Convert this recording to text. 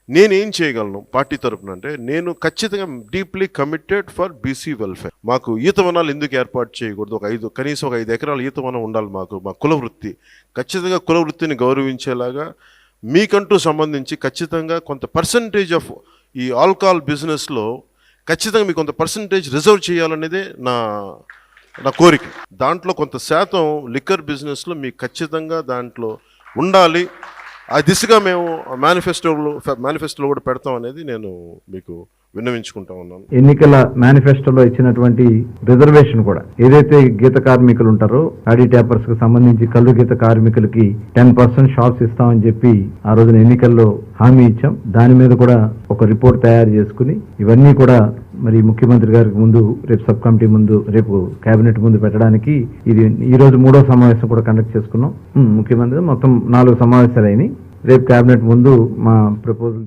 నేనేం చేయగలను పార్టీ తరపున అంటే, నేను ఖచ్చితంగా deeply committed for BC welfare. మాకు ఈత వనాలు ఎందుకు ఏర్పాటు చేయకూడదు? కనీసం ఒక 5 ఎకరాల ఈత వనం ఉండాలి మాకు. మా కుల వృత్తి ఖచ్చితంగా కుల వృత్తిని గౌరవించేలాగా మీకంటూ సంబంధించి ఖచ్చితంగా కొంత పర్సంటేజ్ ఆఫ్ ఈ ఆల్కహాల్ బిజినెస్లో ఖచ్చితంగా మీకు కొంత పర్సంటేజ్ రిజర్వ్ చేయాలనేదే నా కోరిక. దాంట్లో కొంత శాతం లిక్కర్ బిజినెస్లో మీకు ఖచ్చితంగా దాంట్లో ఉండాలి. ఆ దిశగా మేము మేనిఫెస్టోలో కూడా పెడతాం అనేది నేను మీకు విన్నవించుకుంటా ఉన్నాను. ఎన్నికల మేనిఫెస్టోలో ఇచ్చినటువంటి రిజర్వేషన్ కూడా ఏదైతే గీత కార్మికులు ఉంటారో ఆడి ట్యాపర్స్ కు సంబంధించి కళ్ళు గీత కార్మికులకి 10% షాప్స్ ఇస్తామని చెప్పి ఆ రోజున ఎన్నికల్లో హామీ ఇచ్చాం. దాని మీద కూడా ఒక రిపోర్ట్ తయారు చేసుకుని ఇవన్నీ కూడా మరి ముఖ్యమంత్రి గారికి ముందు రేపు సబ్ కమిటీ ముందు రేపు కేబినెట్ ముందు పెట్టడానికి ఇది ఈ రోజు 3వ సమావేశం కూడా కండక్ట్ చేసుకున్నాం. ముఖ్యమంత్రి మొత్తం 4 సమావేశాలు అయినాయి. రేపు కేబినెట్ ముందు మా ప్రపోజల్